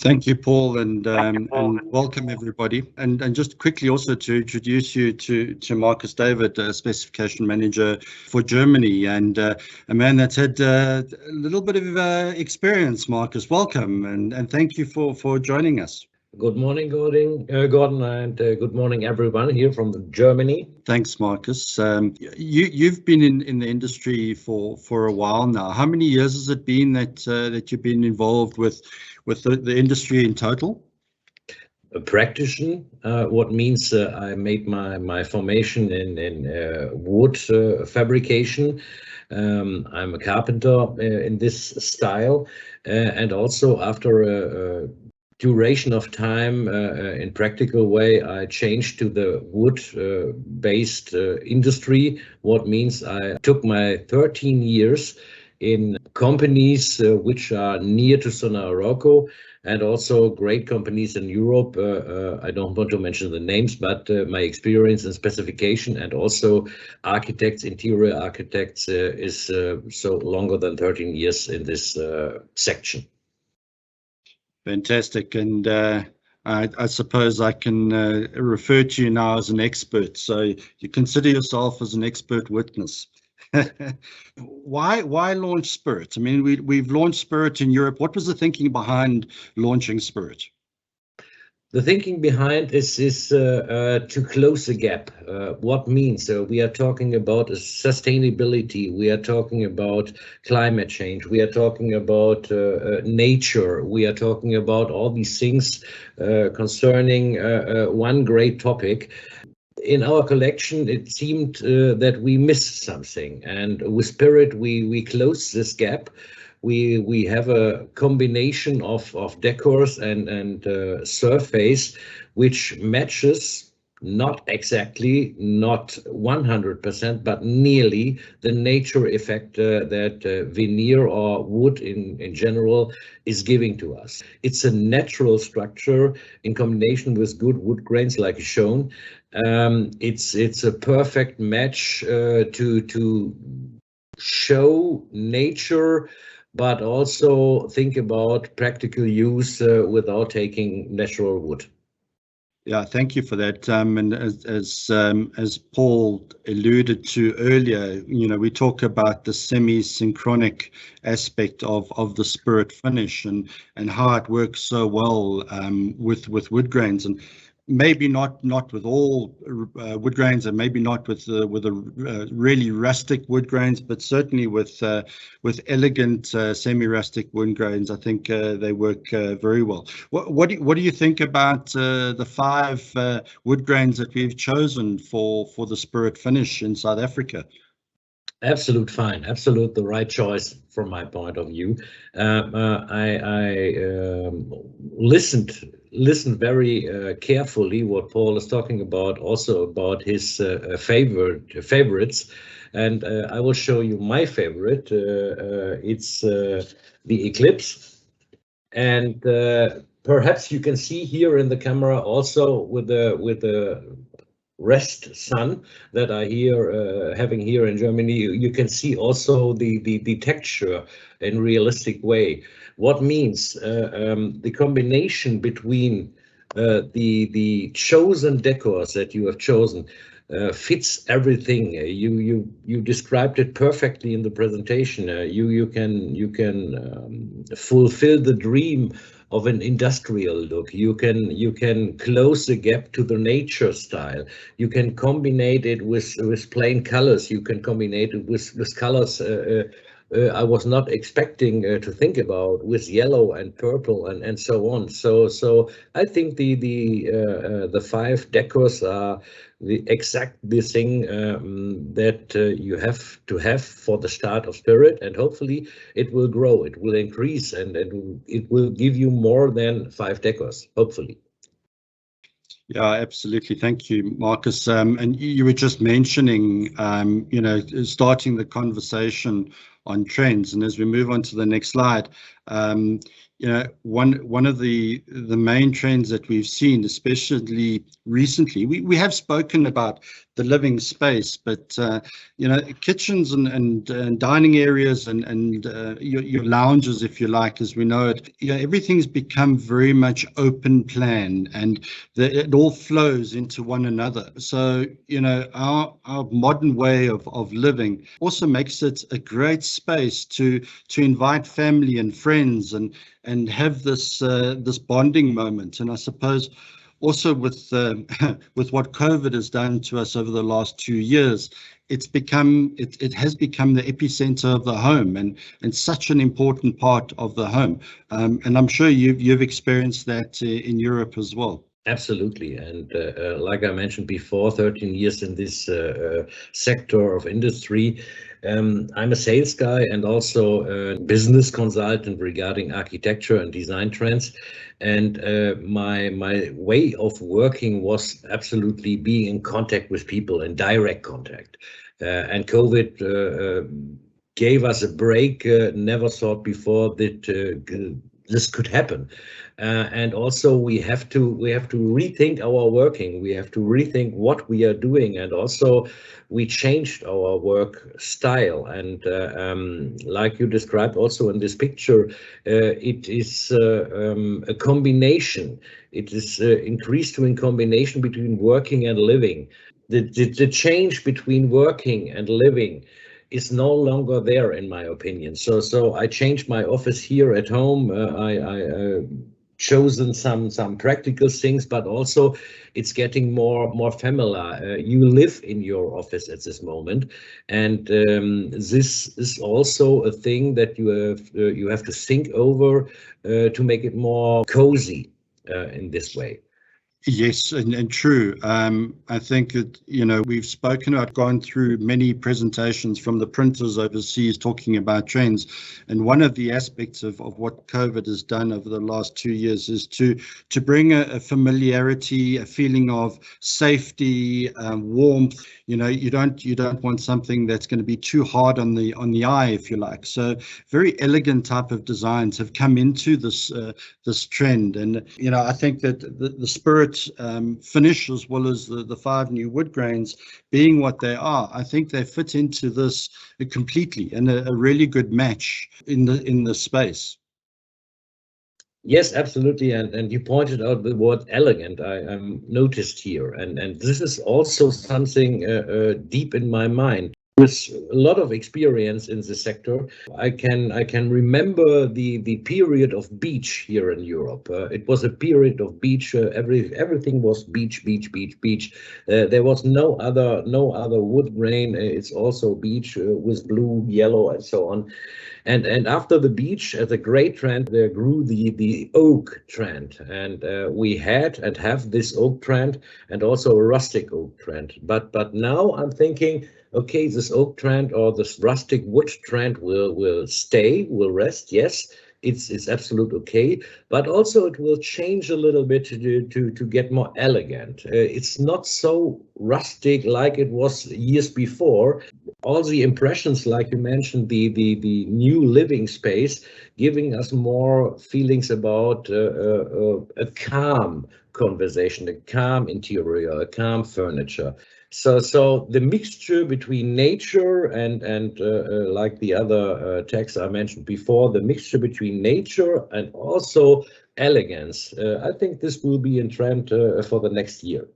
Thank you, Paul, and welcome everybody. And just quickly also to introduce you to Markus David, Specification Manager for Germany, and a man that's had a little bit of experience. Markus, welcome, and thank you for joining us. Good morning, Gordon, and good morning, everyone here from Germany. Thanks, Markus. You've been in the industry for a while now. How many years has it been that you've been involved with the industry in total? A practitioner, what means I made my formation in wood fabrication. I'm a carpenter in this style, and also after a duration of time in practical way, I changed to the wood based industry, what means I took my 13 years in companies which are near to Sonae Arauco, and also great companies in Europe. I don't want to mention the names, but my experience in specification and also architects, interior architects, is so longer than 13 years in this section. Fantastic, and I suppose I can refer to you now as an expert, so you consider yourself as an expert witness. Why launch Spirit? I mean, we've launched Spirit in Europe. What was the thinking behind launching Spirit? The thinking behind is to close the gap. What means? We are talking about sustainability. We are talking about climate change. We are talking about nature. We are talking about all these things concerning one great topic. In our collection, it seemed that we missed something, and with Spirit, we closed this gap. We have a combination of decors and surface which matches, not exactly, not 100%, but nearly the nature effect that veneer or wood in general is giving to us. It's a natural structure in combination with good wood grains, like shown. It's a perfect match to show nature, but also think about practical use without taking natural wood. Yeah, thank you for that. And as Paul alluded to earlier, you know, we talk about the semi-synchronic aspect of the Spirit finish and how it works so well with wood grains, and maybe not with all wood grains, and maybe not with really rustic wood grains, but certainly with elegant semi-rustic wood grains. I think they work very well. What do you think about the 5 wood grains that we've chosen for the Spirit finish in South Africa? Absolute fine, absolute the right choice from my point of view. I listened very carefully what Paul is talking about, also about his favorites, and I will show you my favorite. It's the Eclipse, and perhaps you can see here in the camera also with the rest sun that I having here in Germany. You can see also the texture in realistic way. What means the combination between the chosen decors that you have chosen fits everything. You described it perfectly in the presentation. You can fulfill the dream of an industrial look. You can close the gap to the nature style. You can combine it with plain colors. You can combine it with colors I was not expecting to think about, with yellow and purple and so on. So I think the 5 decors are the thing that you have to have for the start of Spirit, and hopefully it will grow, it will increase, and it will give you more than 5 decors, hopefully. Yeah, absolutely. Thank you, Markus. And you were just mentioning, you know, starting the conversation on trends. And as we move on to the next slide, you know, one of the main trends that we've seen, especially recently, we have spoken about the living space, but you know, kitchens and dining areas and your lounges, if you like, as we know it, you know, everything's become very much open plan, and it all flows into one another. So you know, our modern way of living also makes it a great space to invite family and friends and have this this bonding moment. And I suppose also with with what COVID has done to us over the last 2 years, it has become the epicenter of the home and such an important part of the home. And I'm sure you've experienced that in Europe as well. Absolutely. And like I mentioned before, 13 years in this sector of industry. I'm a sales guy and also a business consultant regarding architecture and design trends. And my way of working was absolutely being in contact with people, in direct contact. And COVID gave us a break. Never thought before that this could happen. And also we have to rethink our working. We have to rethink what we are doing, and also we changed our work style. And like you described also in this picture, it is a combination. It is increased in combination between working and living. The change between working and living is no longer there, in my opinion. So I changed my office here at home. I chosen some practical things, but also it's getting more familiar. You live in your office at this moment, and this is also a thing that you have to think over to make it more cozy in this way. Yes, and true. I think that, you know, we've spoken about, gone through many presentations from the printers overseas talking about trends. And one of the aspects of what COVID has done over the last 2 years is to bring a familiarity, a feeling of safety, warmth. You know, you don't want something that's going to be too hard on the eye, if you like. So very elegant type of designs have come into this this trend. And, you know, I think that the spirit finish, as well as the 5 new wood grains being what they are, I think they fit into this completely, and a really good match in the space. Yes, absolutely. And you pointed out the word elegant. I noticed here, and this is also something deep in my mind. With a lot of experience in the sector, I can remember the period of beach here in Europe. It was a period of beach. Everything was beach. There was no other wood grain. It's also beach with blue, yellow, and so on. And after the beech, as a great trend, there grew the oak trend, and we had and have this oak trend, and also a rustic oak trend. But now I'm thinking, okay, this oak trend or this rustic wood trend will stay, will rest. Yes, it's absolute okay, but also it will change a little bit to get more elegant. It's not so rustic like it was years before. All the impressions, like you mentioned, the new living space, giving us more feelings about a calm conversation, a calm interior, a calm furniture. So the mixture between nature and like the other text I mentioned before, the mixture between nature and also elegance, I think this will be in trend for the next year.